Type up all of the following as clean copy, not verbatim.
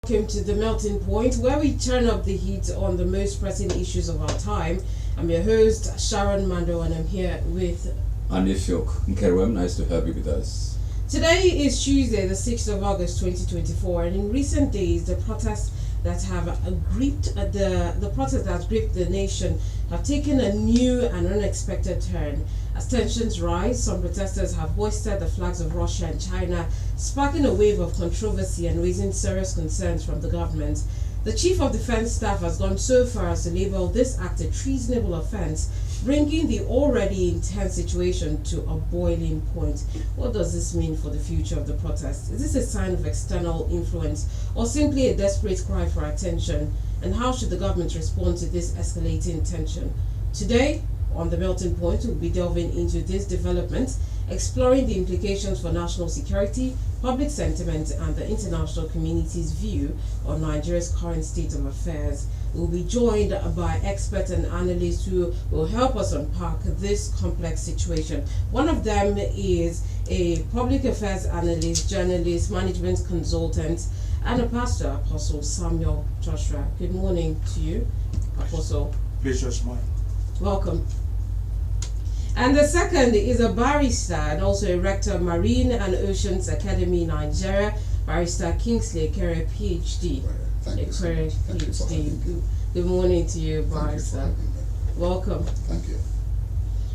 Welcome to the Melting Point, where we turn up the heat on the most pressing issues of our time. I'm your host, SHARON, MANDOR, and I'm here with Enquiry. Nice to have you with us. Today is Tuesday, the 6th of August 2024, and in recent days, the protests that have gripped the nation have taken a new and unexpected turn. As tensions rise, some protesters have hoisted the flags of Russia and China, sparking a wave of controversy and raising serious concerns from the government. The Chief of Defense Staff has gone so far as to label this act a treasonable offense, bringing the already intense situation to a boiling point. What does this mean for the future of the protests? Is this a sign of external influence or simply a desperate cry for attention? And how should the government respond to this escalating tension? Today, on the Melting Point, we'll be delving into this development, exploring the implications for national security, public sentiment, and the international community's view on Nigeria's current state of affairs. We'll be joined by experts and analysts who will help us unpack this complex situation. One of them is a public affairs analyst, journalist, management consultant, and a pastor, Apostle Samuel Joshua. Good morning to you, Apostle. Pleasure's mine. Welcome. And the second is a barrister and also a rector of Marine and Oceans Academy, Nigeria, Barrister Kingsley Enquiry, PhD. Thank you. PhD. Good morning to you, Barrister. Welcome. Thank you.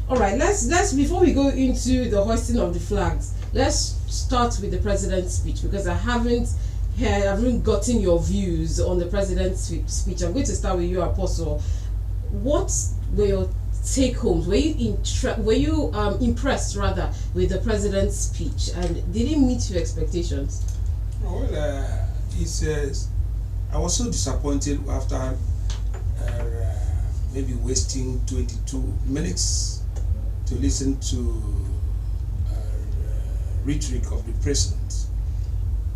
All right, let's before we go into the hoisting of the flags, let's start with the president's speech, because I haven't gotten your views on the president's speech. I'm going to start with you, Apostle. What were your take homes? Were you impressed rather with the president's speech, and did it meet your expectations? Well, he says I was so disappointed after maybe wasting 22 minutes to listen to rhetoric of the president.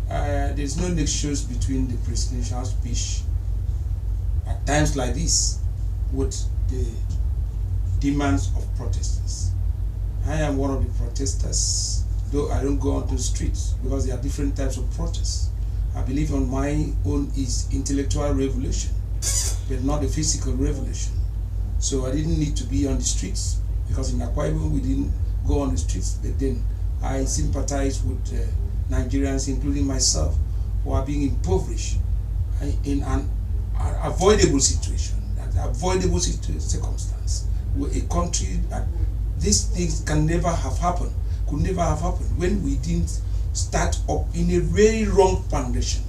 There's no nexus between the presidential speech at times like this with the demands of protesters. I am one of the protesters, though I don't go onto the streets because there are different types of protests. I believe on my own is intellectual revolution, but not a physical revolution. So I didn't need to be on the streets, because in Akwa Ibom we didn't go on the streets, but then I sympathize with Nigerians, including myself, who are being impoverished in an avoidable situation, circumstance. A country that these things can never have happened, could never have happened when we didn't start up in a very wrong foundation.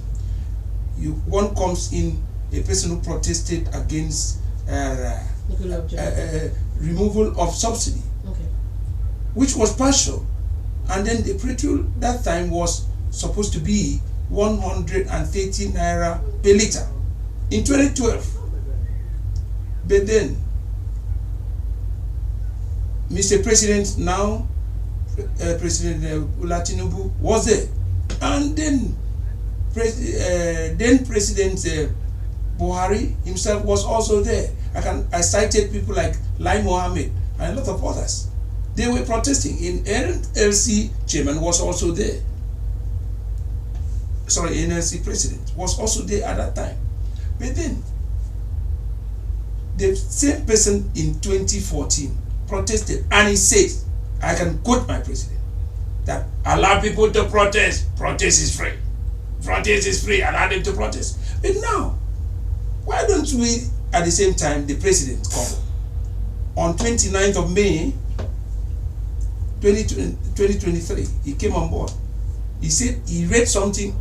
One comes in, a person who protested against removal of subsidy, which was partial, and then the petrol that time was supposed to be 130 naira per liter in 2012. But then Mr. President, now President Tinubu, was there, and then President Buhari himself was also there. I cited people like Lai Mohammed and a lot of others. They were protesting. In NLC chairman was also there. Sorry, NLC president was also there at that time. But then the same person in 2014 protested, and he said, I can quote my president, that allow people to protest. Protest is free. Protest is free. Allow them to protest. But now, why don't we, at the same time, the president come on 29th of May 2023, he came on board. He said he read something,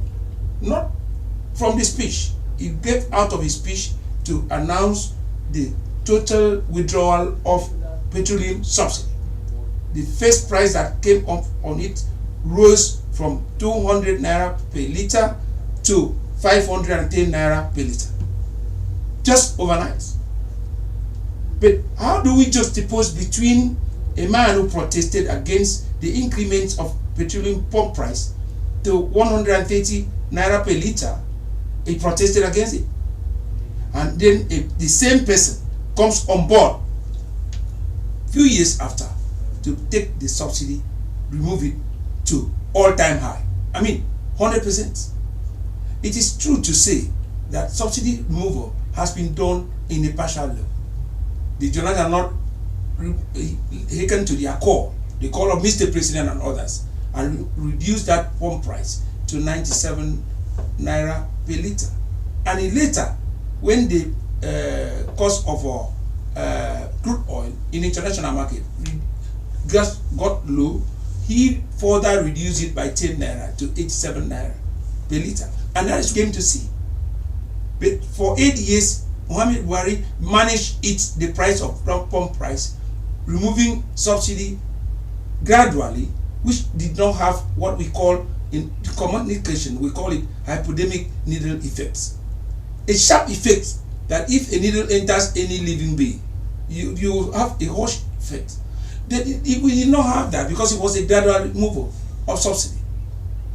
not from the speech. He gave out of his speech to announce the total withdrawal of petroleum subsidy. The first price that came up on it rose from 200 naira per liter to 510 naira per liter, just overnight. But how do we juxtapose between a man who protested against the increment of petroleum pump price to 130 naira per liter? He protested against it, and then the same person comes on board few years after to take the subsidy, remove it to all-time high. I mean, 100%. it is true to say that subsidy removal has been done in a partial level. The journalists are not taken to their core, the call of Mr. President and others, and reduce that pump price to 97 naira per liter. And later, when the cost of crude oil in international market just got low, he further reduced it by 10 naira to 87 naira per liter. And that is game to see. But for 8 years, Mohamed Buhari managed the price of pump price, removing subsidy gradually, which did not have what we call in communication, we call it hypodermic needle effects. A sharp effect that if a needle enters any living being, you have a harsh effect. We did not have that because it was a gradual removal of subsidy.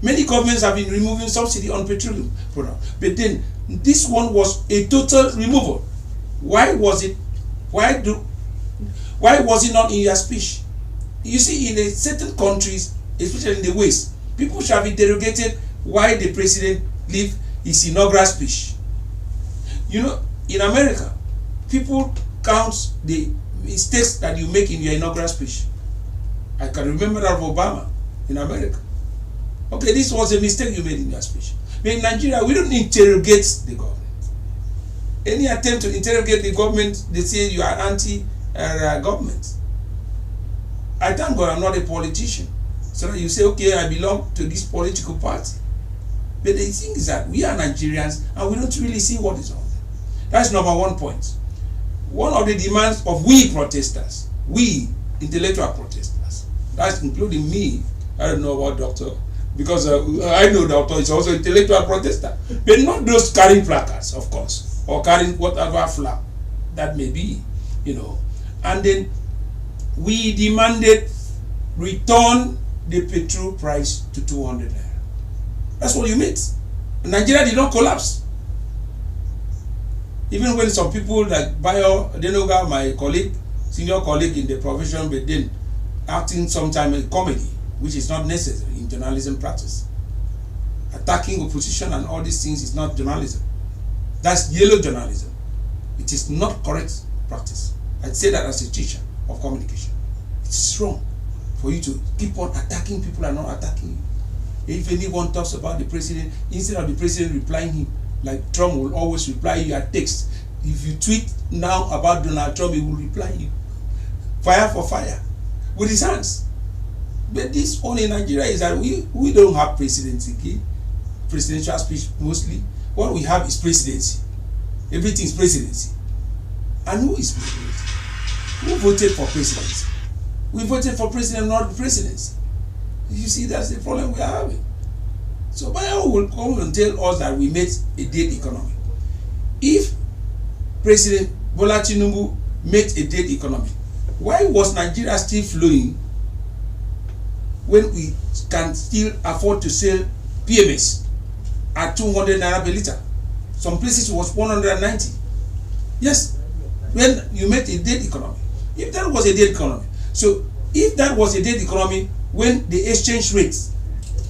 Many governments have been removing subsidy on petroleum products, but then this one was a total removal. Why was it? Why was it not in your speech? You see, in certain countries, especially in the West, people shall be interrogated why the president leave his inaugural speech. You know, in America, people count the mistakes that you make in your inaugural speech. I can remember that of Obama in America. Okay, this was a mistake you made in your speech. But in Nigeria, we don't interrogate the government. Any attempt to interrogate the government, they say you are anti-government. I thank God I'm not a politician. So that you say, okay, I belong to this political party. But the thing is that we are Nigerians and we don't really see what is on there. That's number 1 point. One of the demands of we protesters, we intellectual protesters, that's including me. I don't know about doctor, because I know doctor is also intellectual protester, but not those carrying placards, of course, or carrying whatever flag that may be, you know. And then we demanded return the petrol price to 200 naira. That's what you meant. Nigeria did not collapse. Even when some people like Bayo Denoga, my colleague, senior colleague in the profession, but then acting sometimes in comedy, which is not necessary in journalism practice. Attacking opposition and all these things is not journalism. That's yellow journalism. It is not correct practice. I'd say that as a teacher of communication. It's wrong for you to keep on attacking people and not attacking you. If anyone talks about the president, instead of the president replying him, like Trump will always reply you at text. If you tweet now about Donald Trump, he will reply you. Fire for fire. With his hands. But this one in Nigeria is that we don't have presidency, okay? Presidential speech mostly. What we have is presidency. Everything is presidency. And who is president? Who voted for presidency? We voted for president, not the presidency. You see, that's the problem we are having. So Bayo will come and tell us that we made a dead economy. If President Bola Tinubu made a dead economy, why was Nigeria still flowing when we can still afford to sell PMS at 200 naira per liter? Some places it was 190. Yes, when you made a dead economy. If that was a dead economy, so if that was a dead economy, when the exchange rates,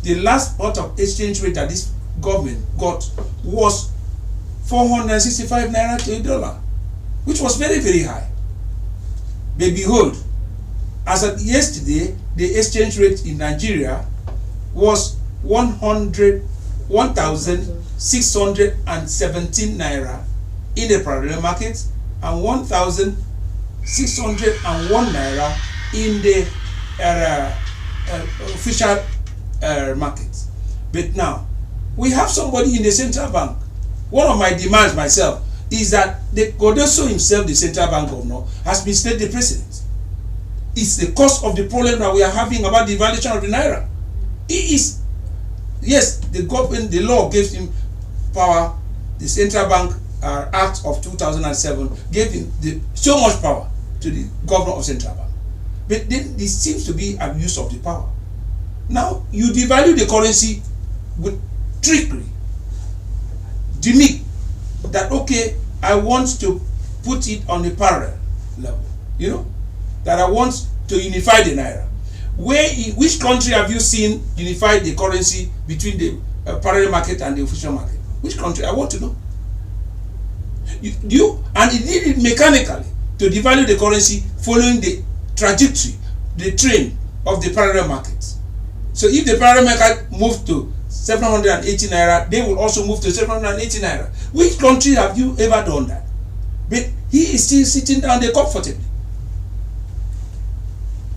the last part of exchange rate that this government got was 465 naira to $1, which was very, very high. But behold, as of yesterday, the exchange rate in Nigeria was 1,617 naira in the parallel market and 1,601 naira in the official market. But now we have somebody in the central bank. One of my demands myself is that the Godoso himself, the central bank governor, has been made the president. It's the cause of the problem that we are having about the valuation of the naira. He is, yes, the government, the law gives him power. The central bank act of 2007 gave him so much power to the governor of central bank. But then this seems to be abuse of the power. Now you devalue the currency with trickery, gimmick that okay, I want to put it on a parallel level, you know, that I want to unify the naira. Which country have you seen unify the currency between the parallel market and the official market? Which country? I want to know. And he did it mechanically to devalue the currency following the trajectory, the trend of the parallel market. So if the parallel market moved to 780 naira, they will also move to 780 naira. Which country have you ever done that? But he is still sitting down there comfortably.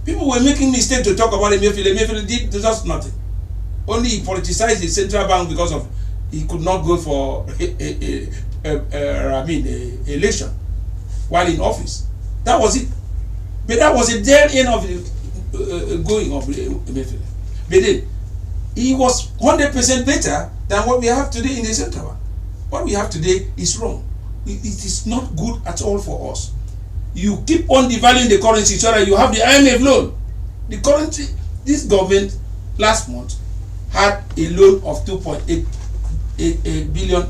People were making mistakes to talk about Emefiele. Emefiele did just nothing. Only he politicized the central bank because of he could not go for election while in office. That was it. But that was a dead end of the going of Emefiele. But then he was 100% better than what we have today in the central bank. What we have today is wrong. It is not good at all for us. You keep on devaluing the currency so that you have the IMF loan. The currency, this government last month had a loan of $2.8 billion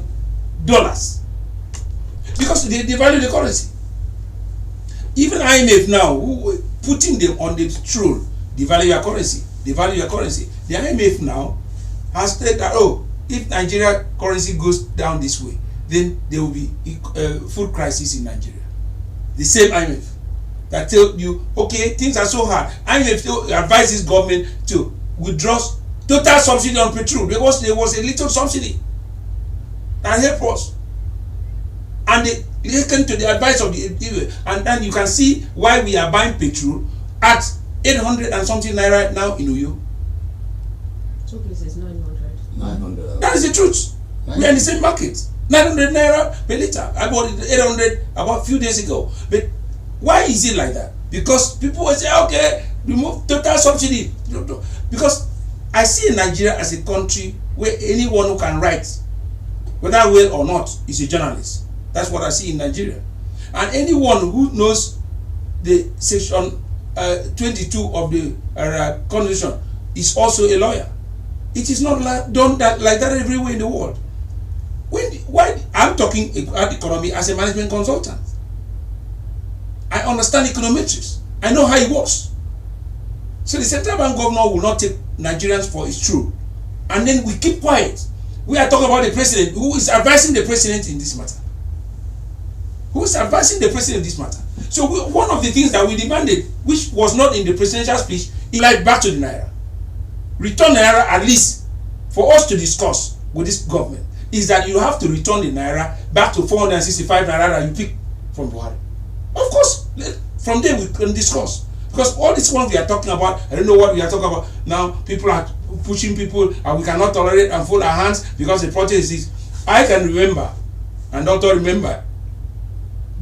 because they devalued the currency. Even IMF now, who were putting them on the stroll, devalue your currency. The IMF now has said that, oh, if Nigeria currency goes down this way, then there will be food crisis in Nigeria. The same IMF that told you, okay, things are so hard. IMF advises government to withdraw total subsidy on petrol because there was a little subsidy that helped us. And they listened to the advice of the, and then you can see why we are buying petrol at 800 and something naira now in Uyo. Two places 900. 900. That is the truth. We are in the same market. 900 naira per liter. I bought it 800 about a few days ago. But why is it like that? Because people will say, okay, remove total subsidy. Because I see Nigeria as a country where anyone who can write, whether well or not, is a journalist. That's what I see in Nigeria. And anyone who knows the section 22 of the Constitution is also a lawyer. It is not done like that everywhere in the world. Why I'm talking about economy as a management consultant. I understand econometrics. I know how it works. So the central bank governor will not take Nigerians for its true. And then we keep quiet. We are talking about the president who is advising the president in this matter. Who is advising the president in this matter? So one of the things that we demanded, which was not in the presidential speech, is like back to the naira. Return naira at least for us to discuss with this government. Is that you have to return the naira back to 465 naira that you pick from Buhari. Of course, from there we can discuss. Because all this one we are talking about, I don't know what we are talking about. Now people are pushing people and we cannot tolerate and fold our hands because the protest is. I can remember, and doctor remember,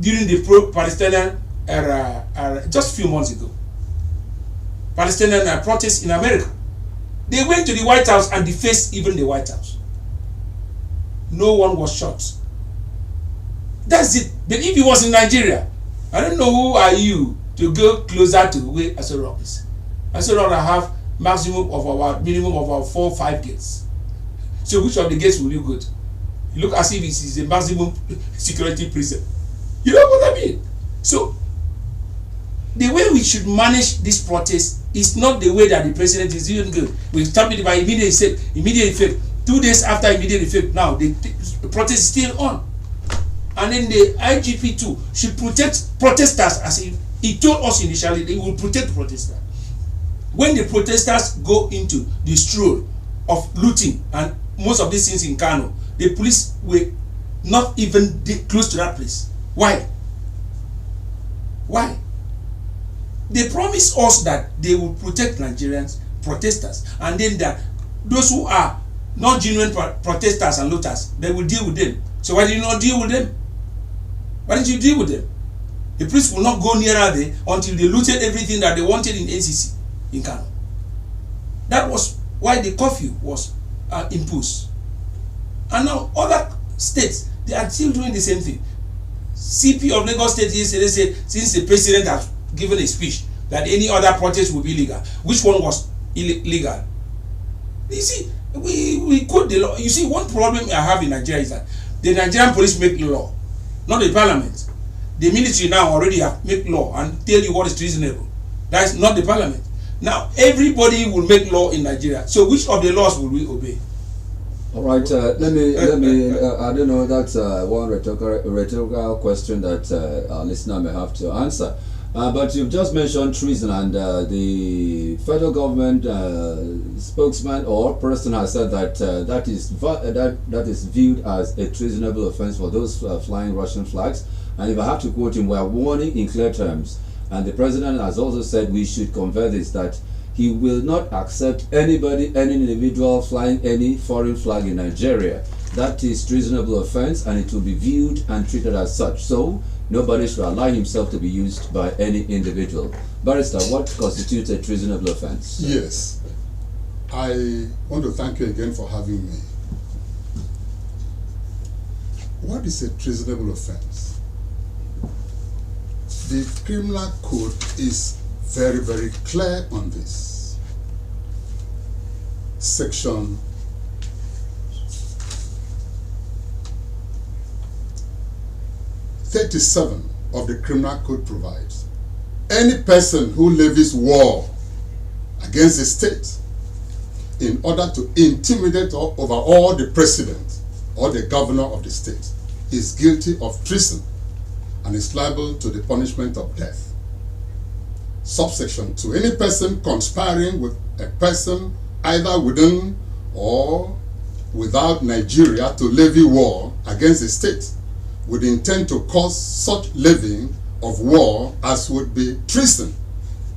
during the pro-Palestinian era, just a few months ago, Palestinian protests in America. They went to the White House and defaced even the White House. No one was shot. That's it. But if it was in Nigeria, I don't know who are you to go closer to where SHARON is. SHARON have minimum of about 4 or 5 gates. So which of the gates will you go to? You look as if it is a maximum security prison. You know what I mean? So the way we should manage this protest is not the way that the president is doing good. We stop it by immediate effect. 2 days after immediate effect, now the protest is still on. And then the IGP too should protect protesters, as he told us initially they will protect protesters. When the protesters go into the stroll of looting and most of these things in Kano, the police were not even close to that place. Why? Why? They promised us that they will protect Nigerians, protesters, and then that those who are not genuine protesters and looters, they will deal with them. So why did you not deal with them? Why didn't you deal with them? The police will not go nearer there until they looted everything that they wanted in NCC in Kano. That was why the curfew was imposed. And now other states, they are still doing the same thing. CP of Lagos State yesterday said since the president has given a speech that any other protest will be illegal. Which one was illegal? You see, we quote the law. You see, one problem I have in Nigeria is that the Nigerian police make law, not the parliament. The military now already have make law and tell you what is reasonable. That is not the parliament. Now everybody will make law in Nigeria. So which of the laws will we obey? All right, let me. I don't know. That's one rhetorical question that our listener may have to answer. But you've just mentioned treason, and the federal government spokesman or person has said that that is viewed as a treasonable offense for those flying Russian flags. And if I have to quote him, we are warning in clear terms. And the president has also said we should convey this, that he will not accept any individual flying any foreign flag in Nigeria. That is treasonable offense, and it will be viewed and treated as such. So nobody should allow himself to be used by any individual. Barrister, what constitutes a treasonable offense? Yes. I want to thank you again for having me. What is a treasonable offense? The criminal code is very, very clear on this. Section 37 of the criminal code provides any person who levies war against the state in order to intimidate or overawe the president or the governor of the state is guilty of treason and is liable to the punishment of death. Subsection 2, any person conspiring with a person either within or without Nigeria to levy war against the state with intent to cause such levying of war as would be treason,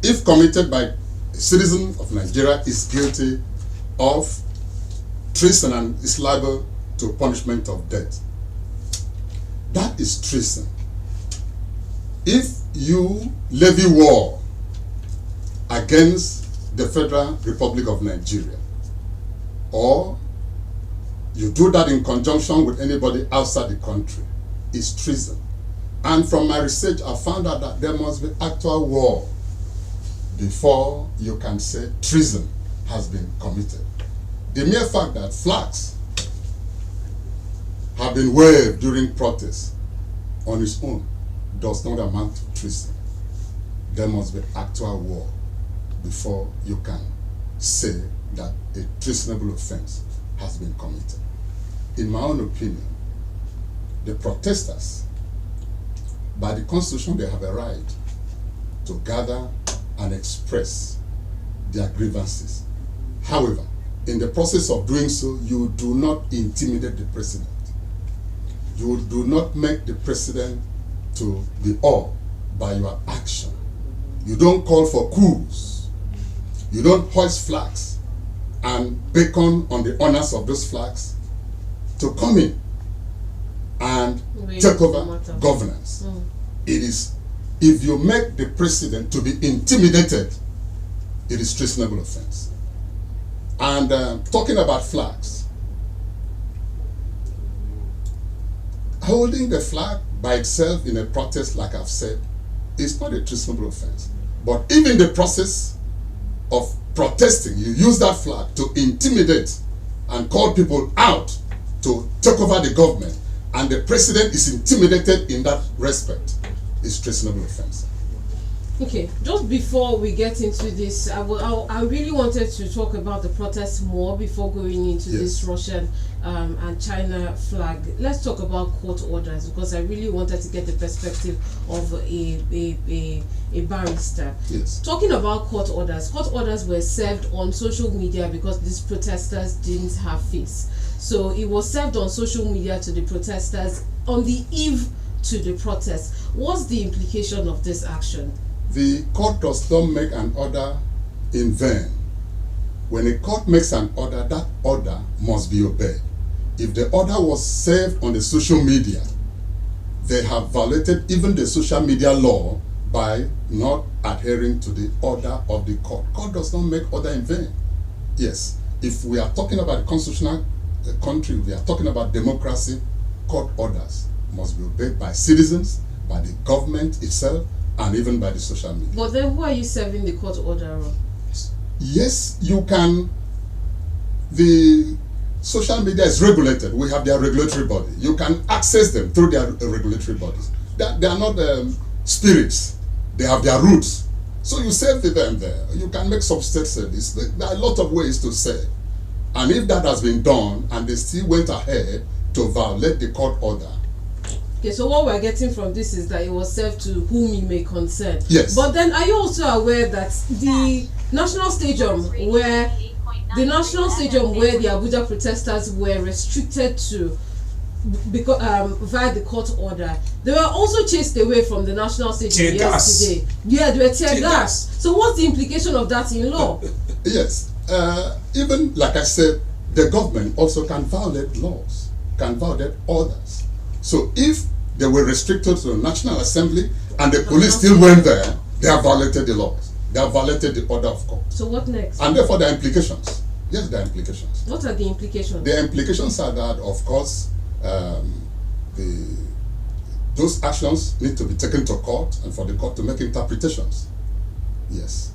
if committed by a citizen of Nigeria, is guilty of treason and is liable to punishment of death. That is treason. If you levy war against the Federal Republic of Nigeria, or you do that in conjunction with anybody outside the country, is treason. And from my research, I found out that there must be actual war before you can say treason has been committed. The mere fact that flags have been waved during protests on its own does not amount to treason. There must be actual war before you can say that a treasonable offense has been committed. In my own opinion, the protesters, by the Constitution, they have a right to gather and express their grievances. However, in the process of doing so, you do not intimidate the president. You do not make the president to be awed by your action. You don't call for coups. You don't hoist flags and beckon on the owners of those flags to come in and take over governance. It is, if you make the president to be intimidated, it is treasonable offense. And talking about flags, holding the flag by itself in a protest, like I've said, is not a treasonable offense. But if in the process of protesting, you use that flag to intimidate and call people out to take over the government, and the president is intimidated in that respect, it's treasonable offense. Okay, just before we get into this, I really wanted to talk about the protests more before going into this Russian and China flag. Let's talk about court orders, because I really wanted to get the perspective of a barrister. Yes. Talking about court orders were served on social media because these protesters didn't have face. So it was served on social media to the protesters on the eve to the protest. What's the implication of this action? The court does not make an order in vain. When a court makes an order, that order must be obeyed. If the order was served on the social media, they have violated even the social media law by not adhering to the order of the court. Court does not make order in vain. Yes, if we are talking about a constitutional country, we are talking about democracy, court orders must be obeyed by citizens, by the government itself, and even by the social media. But then who are you serving the court order on? Yes, you can. The social media is regulated. We have their regulatory body. You can access them through their regulatory bodies. They are not spirits. They have their roots. So you serve them there. You can make substate service. There are a lot of ways to serve. And if that has been done and they still went ahead to violate the court order. Okay, so what we're getting from this is that it was served to whom it may concern. Yes. But then are you also aware that the National Stadium where the Abuja protesters were restricted to because via the court order, they were also chased away from the National Stadium yesterday. Yeah, they were tear gas. So what's the implication of that in law? Yes. Even like I said, the government also can violate laws, can violate orders. So if they were restricted to the National Assembly and the police still went there, they have violated the laws. They have violated the order of court. So what next? And therefore there are implications. Yes, there are implications. What are the implications? The implications are that, of course, those actions need to be taken to court and for the court to make interpretations. Yes.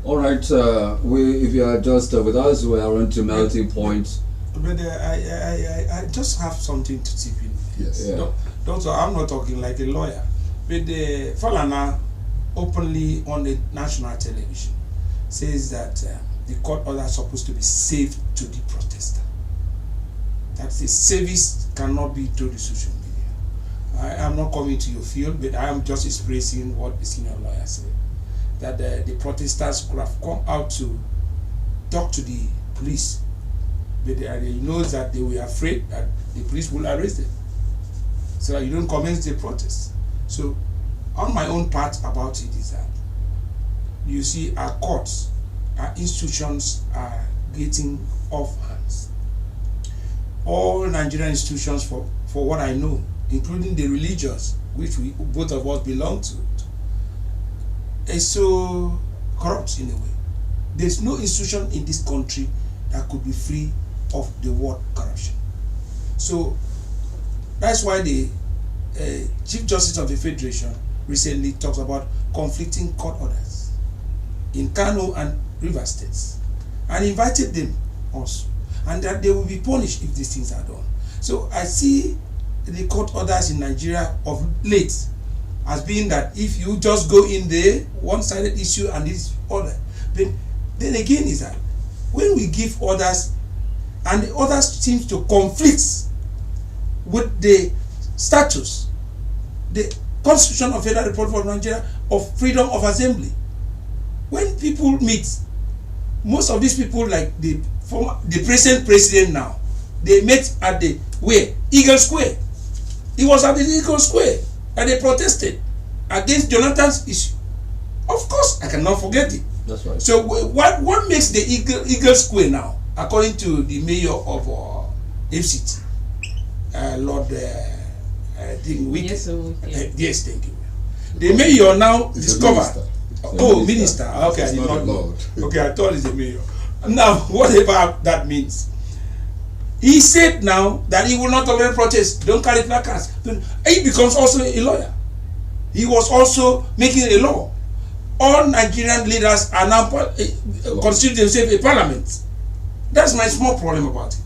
All right. If you are just with us, we are on to melting point. But I just have something to tip in. Yes. Yeah. Doctor, I'm not talking like a lawyer. But the Falana openly on the national television says that the court order is supposed to be saved to the protester. That the service cannot be to the social media. I am not coming to your field, but I am just expressing what the senior lawyer said. That the protesters could have come out to talk to the police, but they know that they were afraid that the police will arrest them, so that you don't commence the protest. So, on my own part about it is that you see our courts, our institutions are getting off hands. All Nigerian institutions, for what I know, including the religious, which we both of us belong to, is so corrupt in a way. There's no institution in this country that could be free of the word corruption. So that's why the Chief Justice of the Federation recently talks about conflicting court orders in Kano and River States and invited them also, and that they will be punished if these things are done. So I see the court orders in Nigeria of late as being that if you just go in there, one-sided issue and this order. But then again is that when we give orders and the orders seem to conflict with the status, the Constitution of Federal Republic of Nigeria of freedom of assembly. When people meet, most of these people, like the present president now, they met at the Eagle Square. He was at the Eagle Square and they protested against Jonathan's issue. Of course, I cannot forget it. That's right. So what makes the Eagle Square now, according to the mayor of FCT, Lord Yes, yes, thank you. The mayor now discovered. Minister. Okay, I did not know. Okay, I thought it's a mayor. Now, whatever that means. He said now that he will not tolerate protest. Don't carry placards. He becomes also a lawyer. He was also making a law. All Nigerian leaders are now consider themselves a parliament. That's my small problem about it.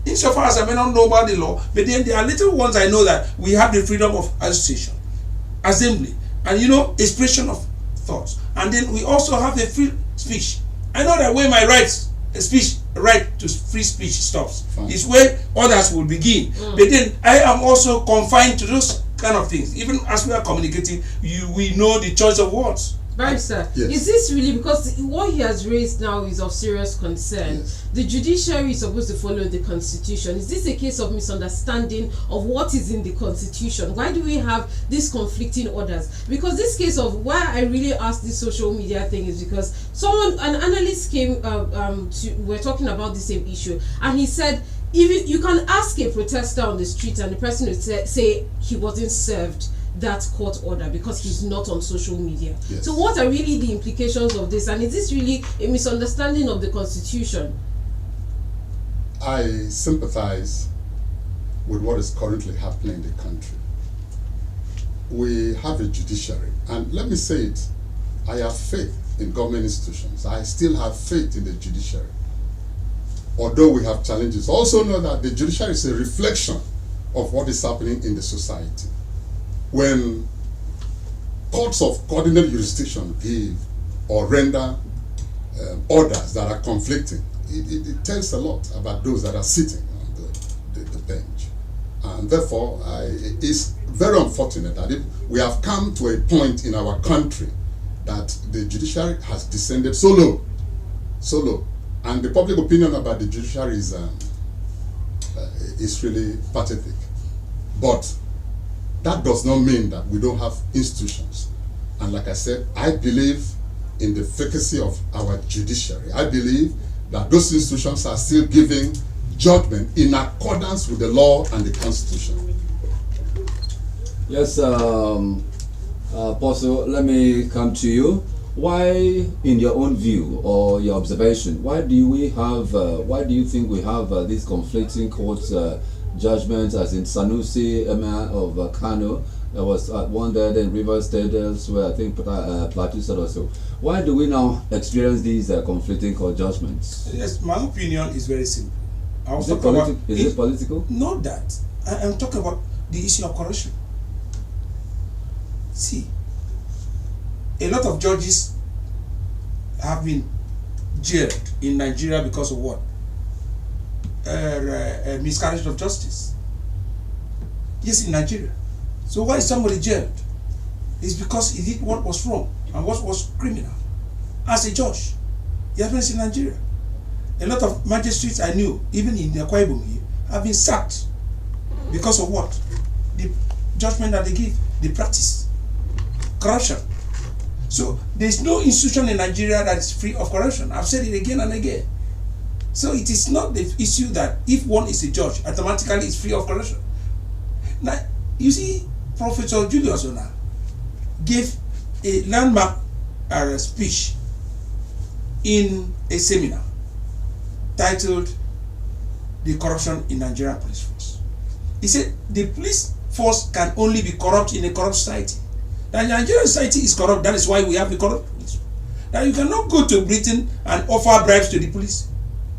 Insofar as I may not know about the law, but then there are little ones I know that we have the freedom of association, assembly, and expression of thoughts. And then we also have the free speech. I know that where my right to free speech stops is where others will begin. But then I am also confined to those kind of things. Even as we are communicating, we know the choice of words. Barrister, yes. Is this really, because what he has raised now is of serious concern. Yes. The judiciary is supposed to follow the Constitution. Is this a case of misunderstanding of what is in the Constitution? Why do we have these conflicting orders? Because this case of why I really asked this social media thing is because an analyst came we're talking about the same issue, and he said, if you can ask a protester on the street and the person would say he wasn't served that court order because he's not on social media. Yes. So what are really the implications of this, and is this really a misunderstanding of the Constitution? I sympathize with what is currently happening in the country. We have a judiciary, and let me say it, I have faith in government institutions. I still have faith in the judiciary. Although we have challenges, also know that the judiciary is a reflection of what is happening in the society. When courts of coordinate jurisdiction give or render orders that are conflicting, it tells a lot about those that are sitting on the bench. And therefore, it's very unfortunate that if we have come to a point in our country that the judiciary has descended so low, and the public opinion about the judiciary is really pathetic. But that does not mean that we don't have institutions. And like I said, I believe in the efficacy of our judiciary. I believe that those institutions are still giving judgment in accordance with the law and the Constitution. Yes, Apostle, let me come to you. Why, in your own view or your observation, why do you think we have these conflicting court judgments, as in Sanusi, Emir of Kano? There was one there in Rivers State, elsewhere, I think Plateau State also. Why do we now experience these conflicting court judgments? Yes, my opinion is very simple. Is it political? Not that. I'm talking about the issue of corruption. See, a lot of judges have been jailed in Nigeria because of what? Miscarriage of justice. Yes, in Nigeria. So why is somebody jailed? It's because he did what was wrong and what was criminal. As a judge, it happens in Nigeria. A lot of magistrates I knew, even in the Enquiry here, have been sacked because of what? The judgment that they give, the practice. Corruption. So there's no institution in Nigeria that is free of corruption. I've said it again and again. So it is not the issue that if one is a judge, automatically it's free of corruption. Now, you see, Professor Julius Ona gave a landmark speech in a seminar titled "The Corruption in Nigerian Police Force." He said the police force can only be corrupt in a corrupt society. The Nigerian society is corrupt. That is why we have the corrupt police. Now you cannot go to Britain and offer bribes to the police.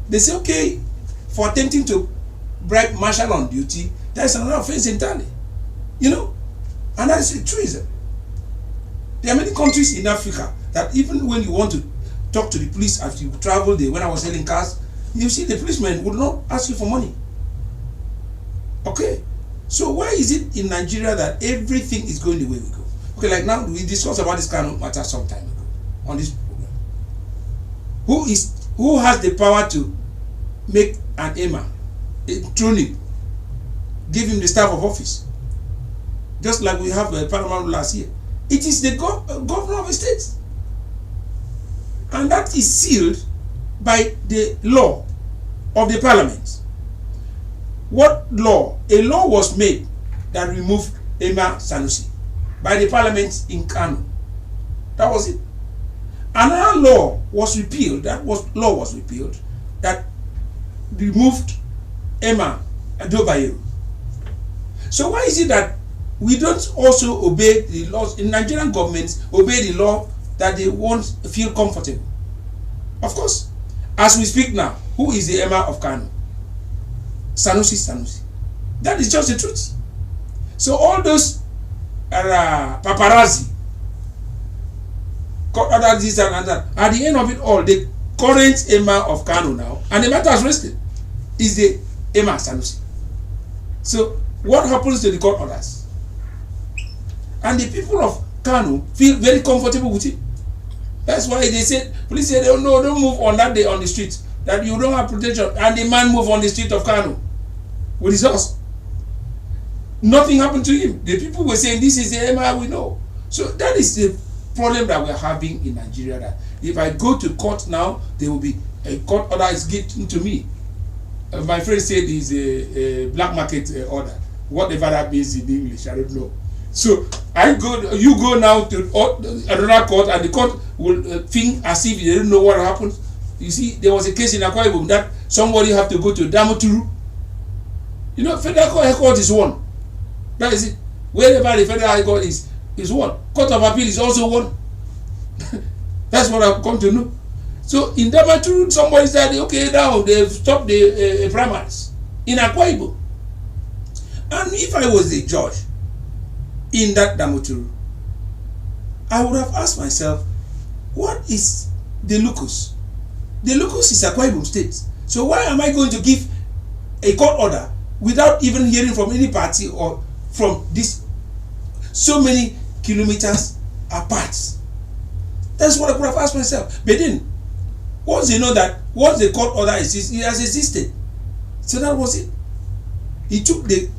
They say, okay, for attempting to bribe marshal on duty, that is another offense entirely. You know, and that is treason. There are many countries in Africa that even when you want to talk to the police as you travel there, when I was selling cars, you see the policemen would not ask you for money. Okay, so why is it in Nigeria that everything is going the way we go? Okay, like now we discussed about this kind of matter some time ago on this program. Who has the power to make an emir, truly give him the staff of office? Just like we have a parliament last year. It is the governor of a state. And that is sealed by the law of the parliament. What law? A law was made that removed Emir Sanusi by the parliament in Kano. That was it. Another law was repealed. That removed Emir Adobayo. So why is it that we don't also obey the laws? In Nigerian governments obey the law that they won't feel comfortable? Of course, as we speak now, who is the Emir of Kano? Sanusi. That is just the truth. So all those paparazzi, this and that, at the end of it all, the current Emir of Kano now, and the matter has rested, is the Emir Sanusi. So what happens to the court orders? And the people of Kano feel very comfortable with it. That's why they said, police said, oh no, don't move on that day on the street, that you don't have protection. And the man moved on the street of Kano with his horse. Nothing happened to him. The people were saying, this is the Emir we know. So that is the problem that we're having in Nigeria, that if I go to court now, there will be a court order is given to me. My friend said it's a black market order. Whatever that means in English, I don't know. So you go now to another court, and the court will think as if they don't know what happened. You see, there was a case in Enquiry that somebody have to go to Damoturu. You know, federal court is one. That is it. Wherever the federal high court is one. Court of appeal is also one. That's what I've come to know. So in Damoturu, somebody said, okay, now they've stopped the primaries in Enquiry. And if I was the judge in that Damoturu, I would have asked myself, what is the locus The locus is Akwa Ibom State. So why am I going to give a court order without even hearing from any party or from this so many kilometers apart? That's what I could have asked myself. But then, once they know that, once the court order exists, it has existed. So that was it. It took the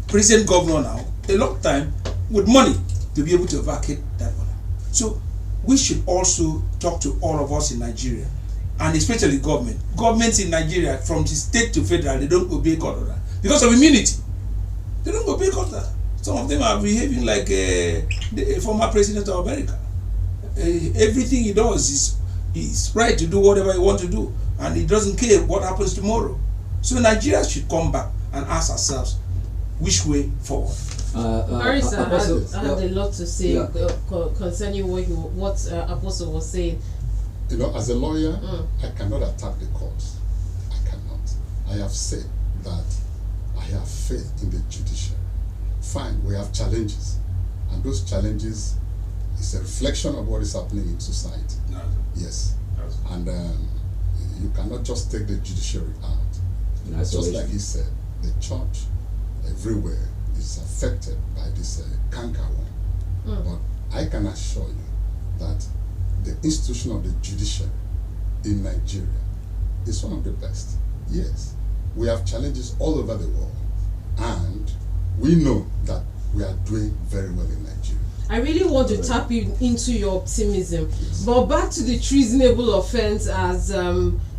present governor now a long time with money to be able to vacate that order. So we should also talk to all of us in Nigeria, and especially government. Governments in Nigeria, from the state to federal, they don't obey court order because of immunity. They don't obey court order. Some of them are behaving like the former president of America. Everything he does is right to do whatever he wants to do, and he doesn't care what happens tomorrow. So Nigeria should come back and ask ourselves which way forward. Marisa had a lot to say concerning what Apostle was saying. You know, as a lawyer, I cannot attack the courts. I cannot. I have said that I have faith in the judiciary. Fine, we have challenges, and those challenges is a reflection of what is happening in society. No. Yes, and you cannot just take the judiciary out. Just like he said, the church everywhere is affected by this cankerworm. But I can assure you that the institution of the judiciary in Nigeria is one of the best. Yes, we have challenges all over the world, and we know that we are doing very well in Nigeria. I really want to tap into your optimism, but back to the treasonable offense, as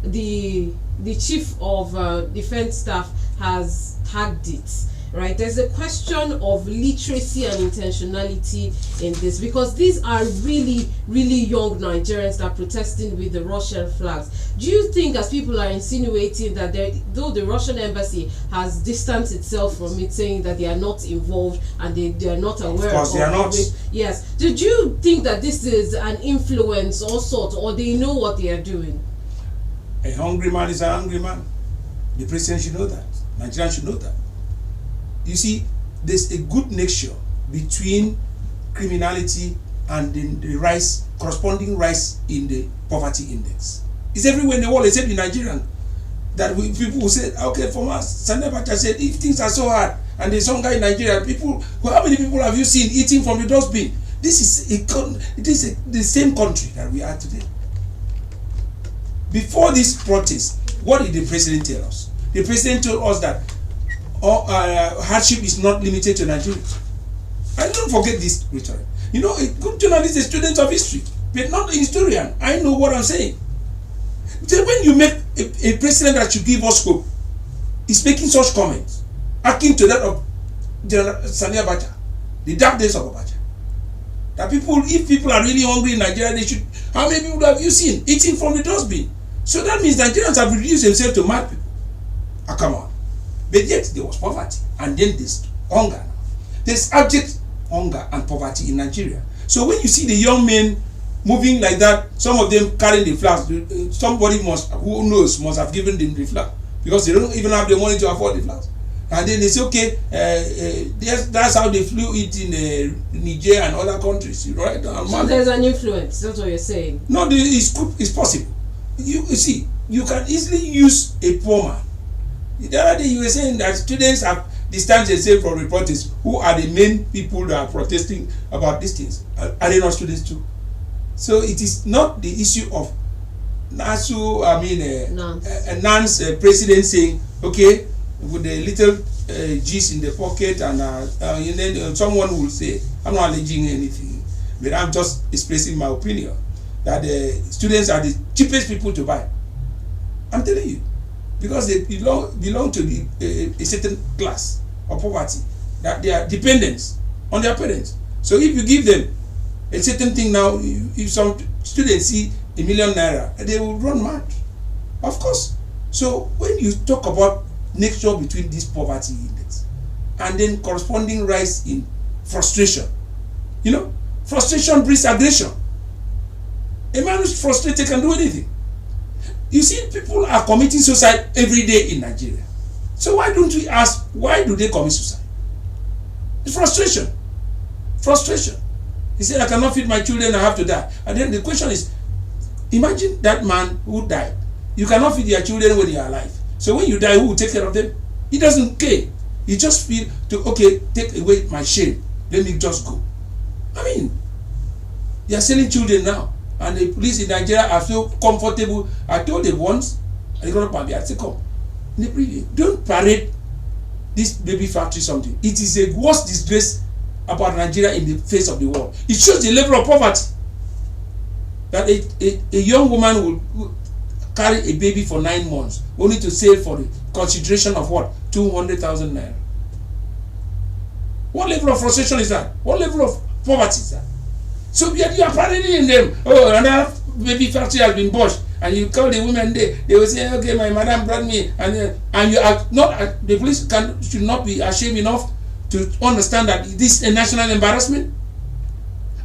the chief of defense staff has tagged it. Right, there's a question of literacy and intentionality in this, because these are really young Nigerians that are protesting with the Russian flags. Do you think, as people are insinuating that though the Russian embassy has distanced itself from it, saying that they are not involved and they are not aware of course they are not. Yes, did you think that this is an influence or sort, or they know what they are doing? A hungry man is a hungry man. The president should know that. Nigerians should know that. You see, there's a good mixture between criminality and the rise, corresponding rise in the poverty index. It's everywhere in the world except in Nigeria. That people will say, okay, for us, Sani Abacha said, if things are so hard, and there's some guy in Nigeria, how many people have you seen eating from the dustbin? This is the same country that we are today. Before this protest, what did the president tell us? The president told us that hardship is not limited to Nigeria. I don't forget this rhetoric. You know, a good journalist is a student of history, but not a historian. I know what I'm saying. So when you make a president that should give us hope, is making such comments, akin to that of General Sani Abacha, the dark days of Abacha. That if people are really hungry in Nigeria, they should. How many people have you seen eating from the dustbin? So that means Nigerians have reduced themselves to mad people. Come on. But yet there was poverty, and then there's hunger. There's abject hunger and poverty in Nigeria. So when you see the young men moving like that, some of them carrying the flags, somebody who knows must have given them the flag, because they don't even have the money to afford the flags. And then they say, okay, that's how they flew it in Niger and other countries, right? So there's an influence. That's what you're saying. No, it's possible. You see, you can easily use a poor man. The other day you were saying that students have distanced themselves from the protests. Who are the main people that are protesting about these things? Are they not students too? So it is not the issue of Nance president saying, okay, with the little G's in the pocket, and then someone will say, I'm not alleging anything, but I'm just expressing my opinion that the students are the cheapest people to buy. I'm telling you. Because they belong to a certain class of poverty, that they are dependents on their parents. So if you give them a certain thing now, if some students see ₦1 million, they will run mad. Of course. So when you talk about mixture between this poverty index and then corresponding rise in frustration, you know, frustration breeds aggression. A man who's frustrated can do anything. You see, people are committing suicide every day in Nigeria. So why don't we ask, why do they commit suicide? It's frustration. Frustration. He said, I cannot feed my children, I have to die. And then the question is, imagine that man who died You cannot feed your children when you are alive. So when you die, who will take care of them? He doesn't care. He just feel to, okay, take away my shame. Let me just go. I mean, they are selling children now. And the police in Nigeria are so comfortable. I told them once, I said, come. In the preview, don't parade this baby factory something. It is a worst disgrace about Nigeria in the face of the world. It shows the level of poverty. That a young woman will carry a baby for 9 months, only to sell for the consideration of what? 200,000 naira. What level of frustration is that? What level of poverty is that? So you are parading them. Oh, another baby factory has been bought, and you call the women there. They will say, okay, my madam brought me, and you are not. The police should not be ashamed enough to understand that this is a national embarrassment.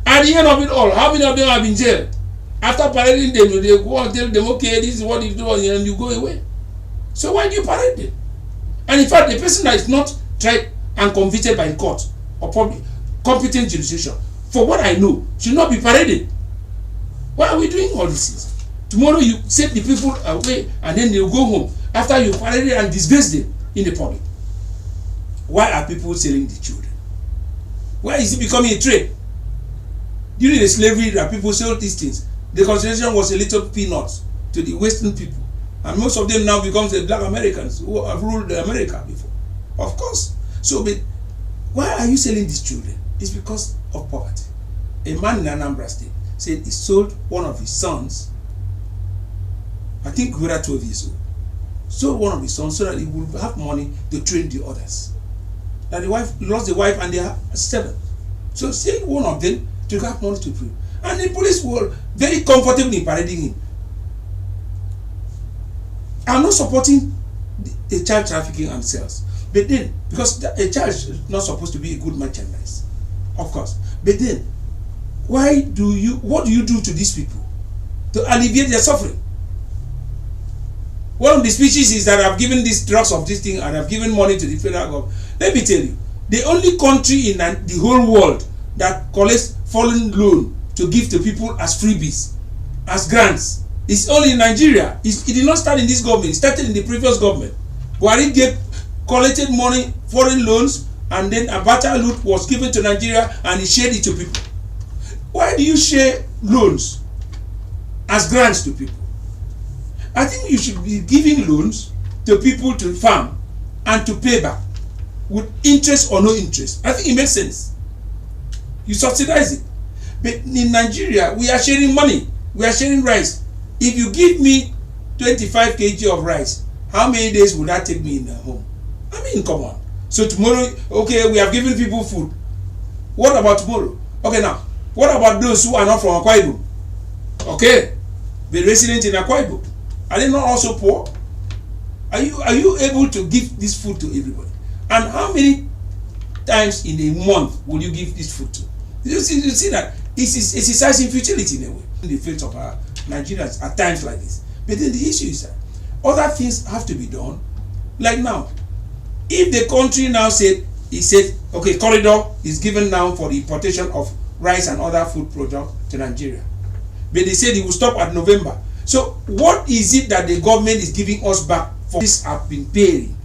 At the end of it all, how many of them have been jailed? After parading them, they go and tell them, okay, this is what you do, and you go away. So why do you parade them? And in fact, the person that is not tried and convicted by the court or public competent jurisdiction, for what I know, should not be paraded. Why are we doing all these things? Tomorrow you set the people away, and then they'll go home after you paraded and disgrace them in the public. Why are people selling the children? Why is it becoming a trade? During the slavery that people sold these things, the consideration was a little peanuts to the Western people. And most of them now becomes the black Americans who have ruled America before. Of course. So, but why are you selling these children? It's because of poverty. A man in Anambra State said he sold one of his sons, I think we were 12 years old, sold one of his sons so that he would have money to train the others. And the wife lost the wife and they are 7. So sell one of them to have money to train. And the police were very comfortable in parading him. I'm not supporting the child trafficking and sales. But then, because a child is not supposed to be a good merchandise, of course. But then, what do you do to these people to alleviate their suffering? One of the speeches is that I've given these drugs of this thing and I've given money to the federal government. Let me tell you, the only country in the whole world that collects foreign loan to give to people as freebies, as grants, is only in Nigeria. It did not start in this government. It started in the previous government. Buhari collected money, foreign loans, and then Abacha loot was given to Nigeria and he shared it to people. Why do you share loans as grants to people? I think you should be giving loans to people to farm and to pay back with interest or no interest. I think it makes sense. You subsidize it. But in Nigeria, we are sharing money. We are sharing rice. If you give me 25 kg of rice, how many days would that take me in the home? I mean, come on. So tomorrow, okay, we have given people food. What about tomorrow? Okay, now, what about those who are not from Akwa Ibom? Okay, the resident in Akwa Ibom, are they not also poor? Are you able to give this food to everybody? And how many times in a month will you give this food to? You see that it's exercising futility in a way in the face of our Nigerians at times like this. But then the issue is that other things have to be done. Like now, if the country now said, okay, corridor is given now for the importation of rice and other food products to Nigeria, but they said it will stop at November. So what is it that the government is giving us back for this? Have been paying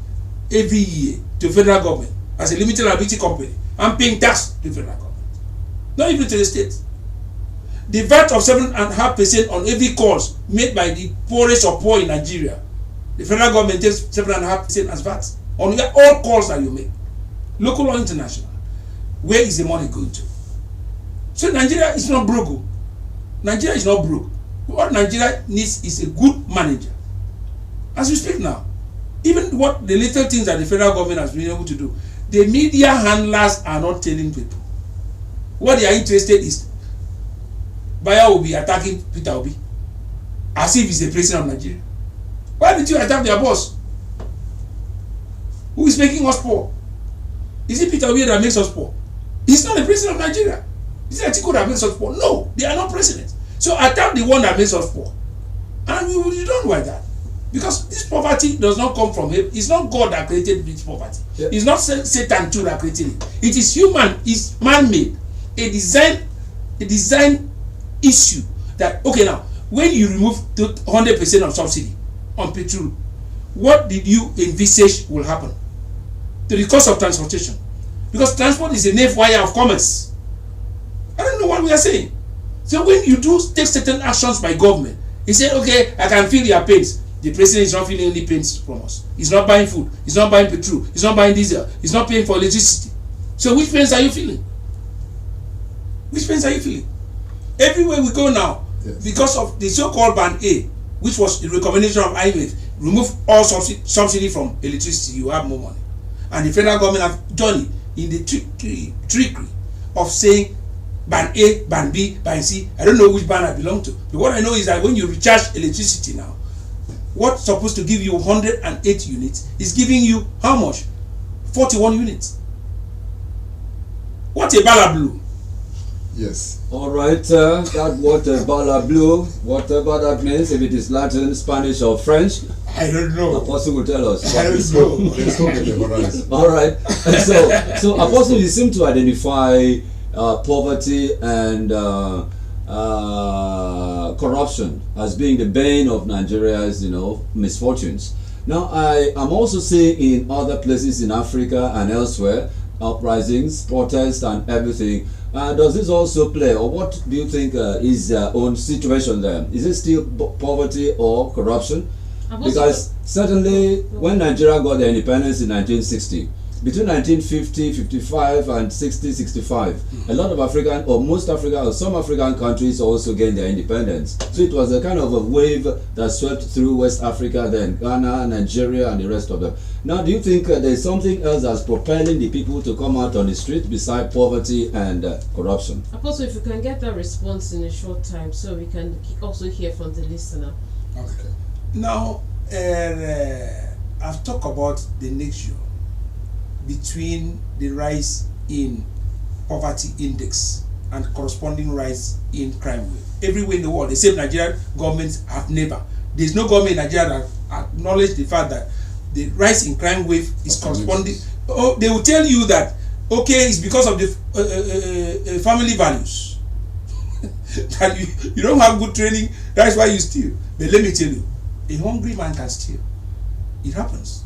every year to federal government as a limited liability company. I'm paying tax to federal government, not even to the state. The VAT of 7.5% on every calls made by the poorest of poor in Nigeria, the federal government takes 7.5% as VAT on all calls that you make, local or international. Where is the money going to? So Nigeria is not broke. Nigeria is not broke. What Nigeria needs is a good manager. As we speak now, even what the little things that the federal government has been able to do, the media handlers are not telling people. What they are interested is Baya will be attacking Peter Obi as if he's the president of Nigeria. Why did you attack their boss? Who is making us poor? Is it Peter Obi that makes us poor? He's not the president of Nigeria. Is it Atiku that makes us poor? No, they are not presidents. So attack the one that makes us poor. And we don't know why that. Because this poverty does not come from him. It's not God that created this poverty. Yep. It's not Satan too that created it. It is human. It's man-made. A design issue that, okay, now, when you remove 100% of subsidy, on petrol, what did you envisage will happen to the cost of transportation? Because transport is a nail wire of commerce. I don't know what we are saying. So when you do take certain actions by government, he said, okay, I can feel your pains. The president is not feeling any pains from us. He's not buying food. He's not buying petrol. He's not buying diesel. He's not paying for electricity. So which pains are you feeling? Which pains are you feeling? Everywhere we go now, yes, because of the so-called Band A, which was the recommendation of IMF, remove all subsidy from electricity, you have more money. And the federal government have done it in the trickery of saying Band A, Band B, Band C. I don't know which band I belong to. But what I know is that when you recharge electricity now, what's supposed to give you 108 units is giving you how much? 41 units. What a bala blue. Yes. All right, that what bala blue, whatever that means, if it is Latin, Spanish, or French, I don't know. Apostle will tell us. I don't know. There's so many varieties. All right. So Apostle, you seem to identify poverty and corruption as being the bane of Nigeria's, misfortunes. Now, I am also seeing in other places in Africa and elsewhere uprisings, protests, and everything. Does this also play, or what do you think is their own situation there? Is it still poverty or corruption? Because certainly when Nigeria got their independence in 1960, between 1950, 55 and 60, 65, a lot of African, or most African, or some African countries also gained their independence. So it was a kind of a wave that swept through West Africa, then Ghana, Nigeria, and the rest of them. Now, do you think there's something else that's propelling the people to come out on the street beside poverty and corruption? Apostle, if you can get that response in a short time, so we can also hear from the listener. Okay. Now, I've talked about the nexus between the rise in poverty index and corresponding rise in crime rate. Everywhere in the world, the same Nigerian governments have never. There's no government in Nigeria that acknowledge the fact that the rise in crime wave is corresponding. Oh, they will tell you that, okay, it's because of the family values. That you don't have good training, that's why you steal. But let me tell you, a hungry man can steal. It happens.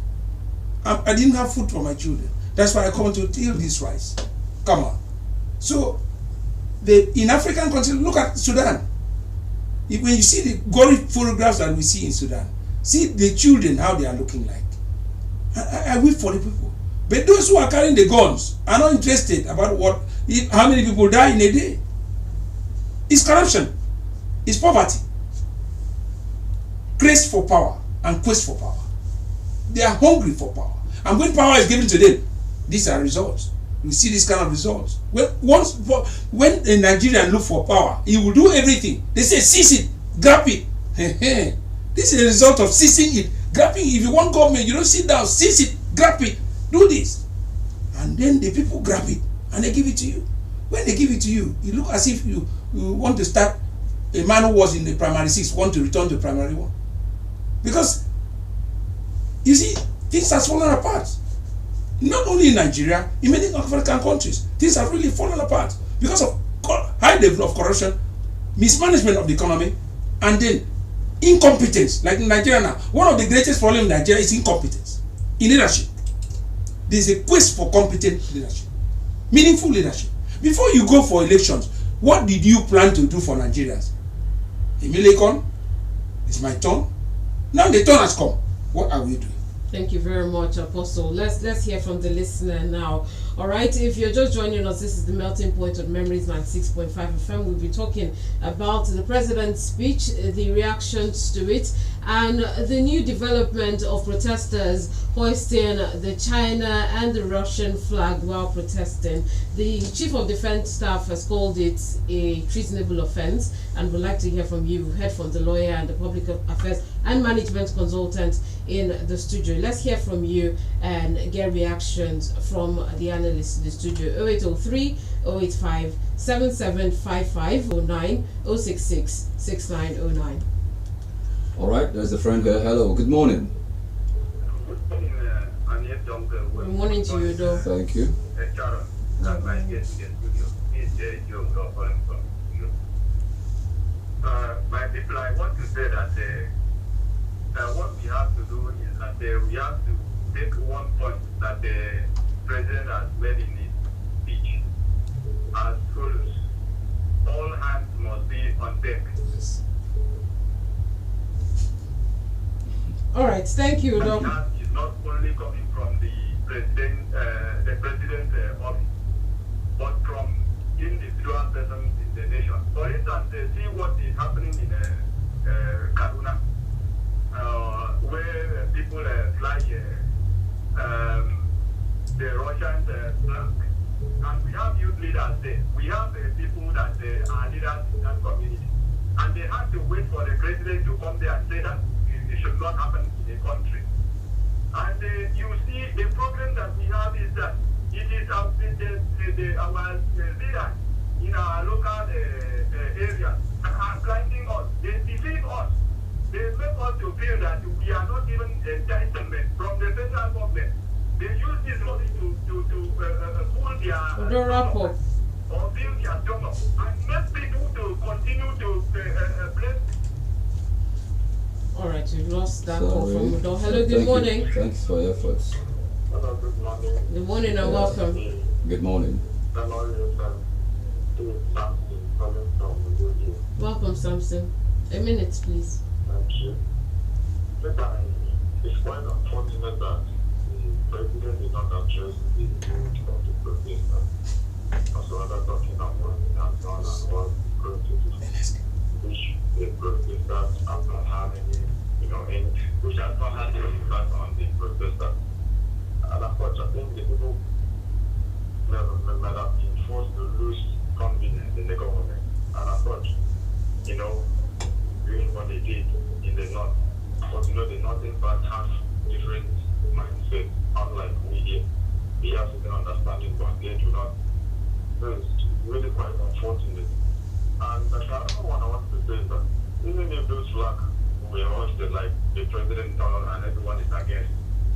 I didn't have food for my children. That's why I come to steal this rice. Come on. So, in African countries, look at Sudan. When you see the gory photographs that we see in Sudan, see the children, how they are looking like. I weep for the people. But those who are carrying the guns are not interested about how many people die in a day. It's corruption. It's poverty. Quest for power and quest for power. They are hungry for power. And when power is given to them, these are results. We see this kind of results. When a Nigerian look for power, he will do everything. They say, seize it, grab it. This is a result of seizing it, grabbing. If you want government, you don't sit down, seize it, grab it, do this. And then the people grab it and they give it to you. When they give it to you, you look as if you want to start, a man who was in the primary 6 want to return to primary 1. Because, you see, things have fallen apart. Not only in Nigeria, in many African countries, things have really fallen apart because of high level of corruption, mismanagement of the economy, and then incompetence. Like in Nigeria now, one of the greatest problems in Nigeria is incompetence in leadership. There is a quest for competent leadership, meaningful leadership. Before you go for elections, what did you plan to do for Nigerians? Emilekon, it's my turn. Now the turn has come. What are we doing? Thank you very much, Apostle. Let's hear from the listener now. All right, if you're just joining us, this is the melting point of Memories 96.5 FM. We'll be talking about the president's speech, the reactions to it, and the new development of protesters hoisting the China and the Russian flag while protesting. The Chief of Defense Staff has called it a treasonable offense, and would like to hear from you. We've heard from the lawyer and the public affairs and management consultant in the studio. Let's hear from you and get reactions from the analysts in the studio. 0803 085 775509 066 6909. All right, there's a friend here. Hello, good morning. Good morning to you, though. Thank you. SHARON, my guest in the studio is Joe calling from you. My people, I want to say that what we have to do is that we have to take one point that the president has made in his speech as follows. All hands must be on deck. Yes. All right, thank you, Doc. That is not only coming from the president's office, but from individual persons in the nation. For instance, see what is happening in Kaduna, where people fly the Russian flag. And we have youth leaders there. We have people that are leaders in that community. And they have to wait for the president to come there and say that it should not happen in the country. And you see, the problem that we have is that it is our leaders in our local areas are blinding us. They deceive us. They make us to feel that we are not even entitlement from the federal government. They use this money to pull their Wrap up. or build their stomach and make people to continue to blame. All right, we've lost that call Sorry. from Udo. Hello, Thank good you. morning. Thanks for your efforts. Hello, good morning. Good morning and Yeah. welcome. Good morning. Hello, this is Samson calling from Newsroom. Welcome, Samson. A minute, please. Thank you. It's quite unfortunate that the president did not address the mood of the protesters. As rather talking about what he has done and what he's going to do. Which the protesters have not had any, which has not had any impact on the protesters. And of course, I think the people might have been forced to lose confidence in the government. And of course, doing what they did in the north. But the north in fact has different mindset, unlike we here. We have certain understanding, but they do not. So it's really quite unfortunate. And the other one I want to say is that even if those flag were hoisted like the president and everyone is against,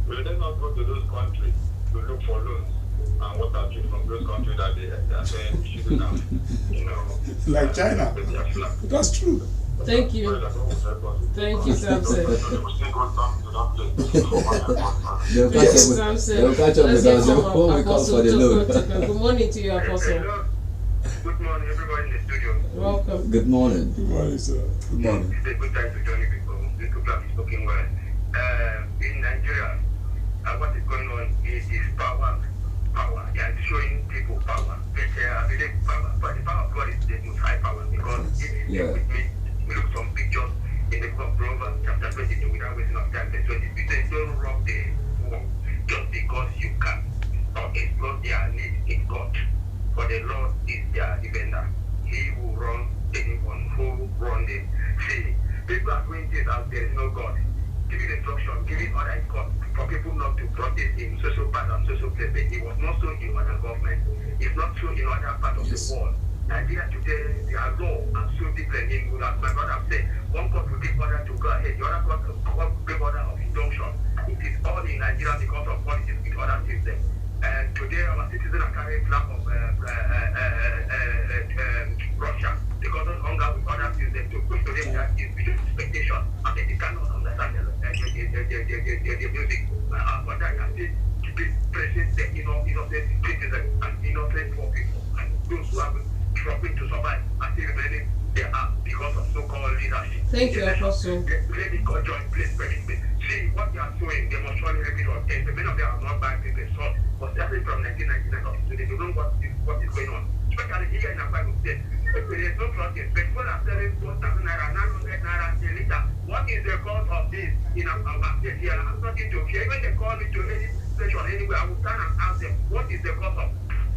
will they not go to those countries to look for loans and what have you from those countries that they are saying we shouldn't have, Like China. their flag? That's true. Thank you. Thank you, Samson. They'll Thank you, catch up with, Samson. they'll catch up Let's with hear us from before we come Apostle for the load. Toko. Good morning to you, Apostle. Good morning, everybody in the studio. Welcome. Good morning. Good morning, sir. Good morning. It's a good time to join you people. You people have been speaking well. In Nigeria, what is going on is power. Power. They are showing people power. But I believe power, but the power of God is the most high power because if you with me, we look some pictures in the book of Proverbs chapter 22 without wasting of time. The 20 it says, don't rob the wall just because you can or explore their need in God. For the Lord is their defender. He will run anyone who run it. See, people are doing things out there is no God. Giving instruction, giving order is God for people not to protest in social part and social places. It was not so in other governments. It's not so in other parts of the world. Nigeria today, their law are so different. As my brother said, one court will give order to go ahead, the other court will give order of injunction. It is all in Nigeria because of politics with other systems. And today our citizens are carrying flag of Russia because of hunger with other systems to push to them that is without expectation and they cannot understand the music. But I can say to be present the innocent citizens and innocent poor people and those who are struggling to survive and still remaining there are because of so-called leadership. Thank you, Apostle. Let me go join place very see what they are doing, they must surely repeat on case. Many of them are not buying people salt, but starting from 1999 up to today, they don't know what is going on. Especially here in Akwa State. There is no protest. Petrol are selling 4,000 naira, 900 naira a liter. What is the cause of this in our state here? I'm talking to you. When they call me to any station anywhere, I will stand and ask them, what is the cause of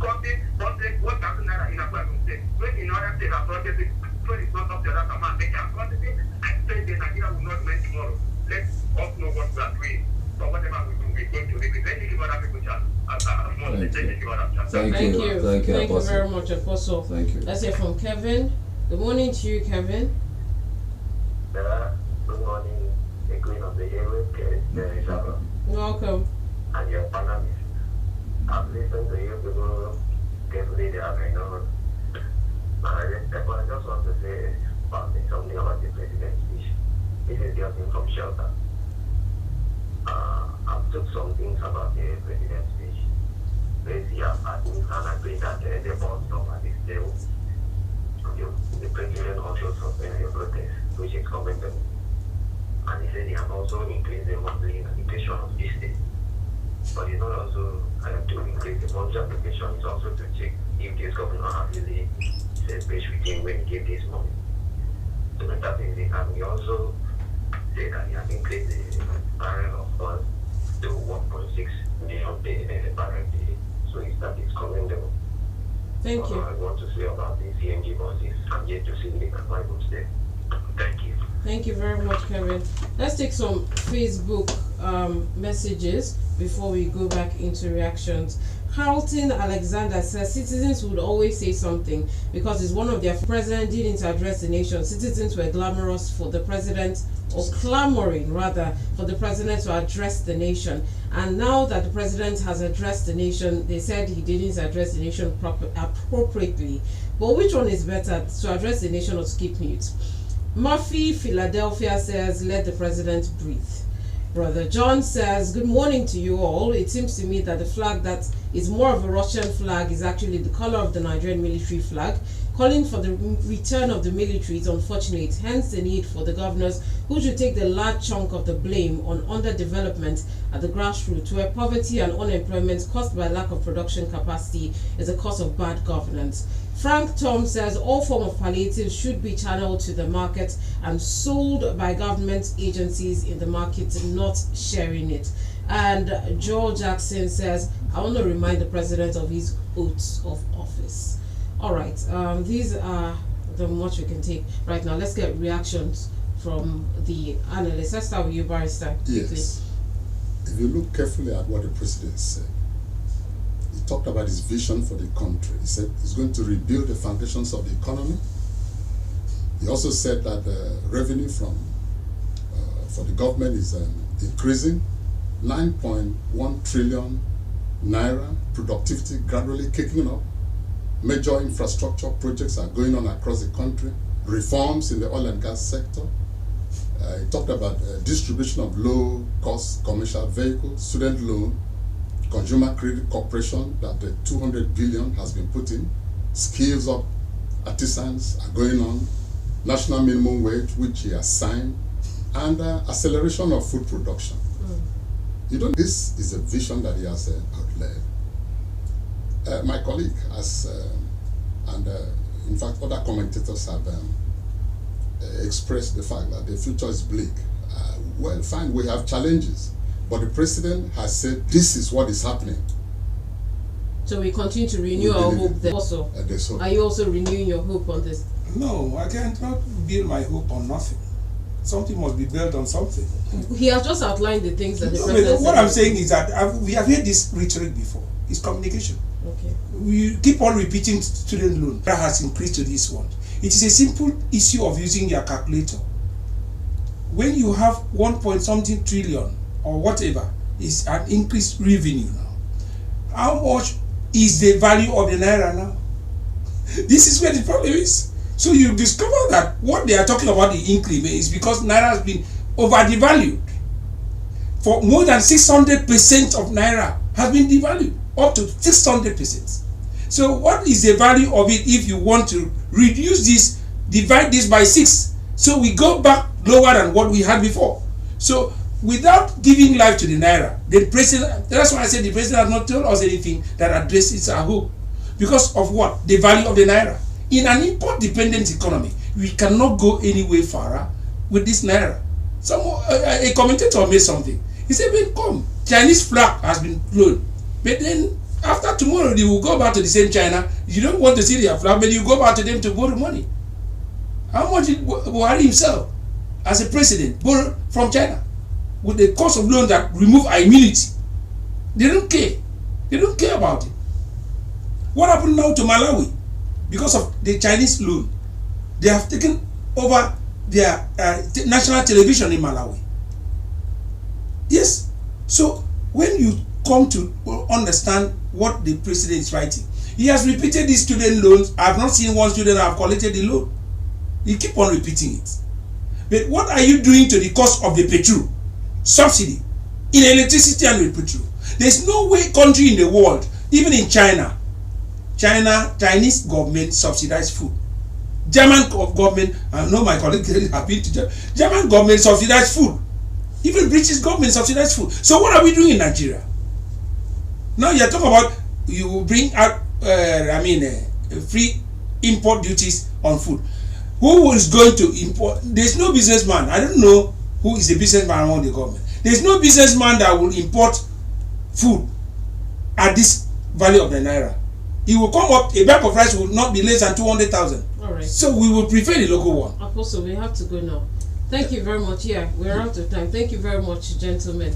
costing 1,000 naira in Akwa State? When in other states are protesting, so it's not up to that amount. They can cost it. I say the Nigeria will not mend tomorrow. Let's all know what we are doing. So whatever we do, we're going to make it. Let me give other people a chance. Thank you. Thank you Apostle. very much, Apostle. Thank you. Let's hear from Kevin. Good morning to you, Kevin. Good morning, the Queen of the Airways, SHARON, Welcome. and your panelists. I've listened to you people carefully, they are going on. But I just want to say something about the president's speech. This is getting from shelter. took some things about the president's speech. Let's see, and agree that the boss of this level, the president also suspended the protest, which is commendable. And he said he has also increased the monthly application of this state. But it's not also to increase the monthly application, it's also to check if this governor has really said speech with him when he gave this money. So that is it. And he also said that he has increased the barrel of oil to 1.6 million barrel a day. So that is commendable. Thank you. I want to say about the CNG buses. I'm yet to see the Bible there. Thank you. Thank you very much, Kevin. Let's take some Facebook messages before we go back into reactions. Carlton Alexander says citizens would always say something because it's one of their president didn't address the nation. Citizens were glamorous for the president, or clamoring rather, for the president to address the nation. And now that the president has addressed the nation, they said he didn't address the nation appropriately. But which one is better, to address the nation or to keep mute? Murphy Philadelphia says, let the president breathe. Brother John says, good morning to you all. It seems to me that the flag that is more of a Russian flag is actually the color of the Nigerian military flag. Calling for the return of the military is unfortunate, hence the need for the governors who should take the large chunk of the blame on underdevelopment at the grassroots, where poverty and unemployment caused by lack of production capacity is a cause of bad governance. Frank Tom says all form of palliatives should be channeled to the market and sold by government agencies in the market, not sharing it. And Joel Jackson says, I want to remind the president of his oaths of office. All right, these are the much we can take right now. Let's get reactions from the analysts. Let's start with you, Barrister. Yes. If you look carefully at what the president said, he talked about his vision for the country. He said he's going to rebuild the foundations of the economy. He also said that the revenue for the government is increasing, 9.1 trillion naira, productivity gradually kicking up. Major infrastructure projects are going on across the country, reforms in the oil and gas sector. He talked about distribution of low-cost commercial vehicles, student loan, consumer credit corporation, that the 200 billion has been put in, skills of artisans are going on, national minimum wage, which he has signed, and acceleration of food production. This is a vision that he has outlined. My colleague has, and in fact other commentators have expressed the fact that the future is bleak. Well, fine, we have challenges, but the president has said this is what is happening. So we continue to renew our hope there also. Are you also renewing your hope on this? No, I cannot build my hope on nothing. Something must be built on something. He has just outlined the things that the president what I'm saying is that we have heard this rhetoric before. It's communication. Okay. We keep on repeating student loan. That has increased to this one. It is a simple issue of using your calculator. When you have 1.something trillion or whatever is an increased revenue now, how much is the value of the naira now? This is where the problem is. So you discover that what they are talking about the increment is because naira has been overdevalued. For more than 600% of naira has been devalued, up to 600%. So what is the value of it if you want to reduce this, divide this by 6? So we go back lower than what we had before. So without giving life to the naira, the president, that's why I said the president has not told us anything that addresses our hope. Because of what? The value of the naira. In an import-dependent economy, we cannot go any way farther with this naira. A commentator made something. He said, well, come, Chinese flag has been flown. But then, after tomorrow, they will go back to the same China. You don't want to see their flag, but you go back to them to borrow money. How much did Buhari himself, as a president, borrow from China? With the cost of loan that remove our immunity. They don't care. They don't care about it. What happened now to Malawi? Because of the Chinese loan, they have taken over their national television in Malawi. Yes. So when you come to understand what the president is writing, he has repeated these student loans. I have not seen one student have collected the loan. He keep on repeating it. But what are you doing to the cost of the petrol subsidy? in electricity and with petrol. There's no way country in the world, even in Chinese government subsidize food. German government, I know my colleague have been to German government subsidize food. Even British government subsidize food. So what are we doing in Nigeria? Now you're talking about you will bring out free import duties on food. Who is going to import? There's no businessman. I don't know who is a businessman among the government. There's no businessman that will import food at this value of the naira. It will come up, a bag of rice will not be less than 200,000. All right. So we will prefer the local one. Apostle, we have to go now. Thank you very much. Yeah, we're out of time. Thank you very much, gentlemen,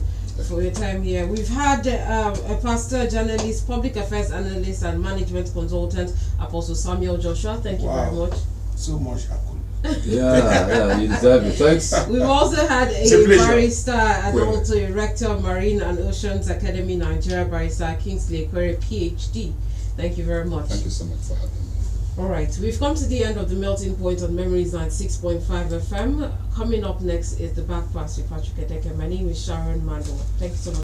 for your time here. We've had a pastor, journalist, public affairs analyst, and management consultant, Apostle Samuel Joshua. Thank you very much. So much, Akul. Yeah, you deserve it. Thanks. We've also had a barrister and also a rector of Marine and Oceans Academy, Nigeria, barrister Kingsley Enquiry, PhD. Thank you very much. Thank you so much for having me. All right, we've come to the end of the melting point on Memories 96.5 FM. Coming up next is the Back Pass with Patrick Edeke. My name is Sharon Mandor. Thank you so much.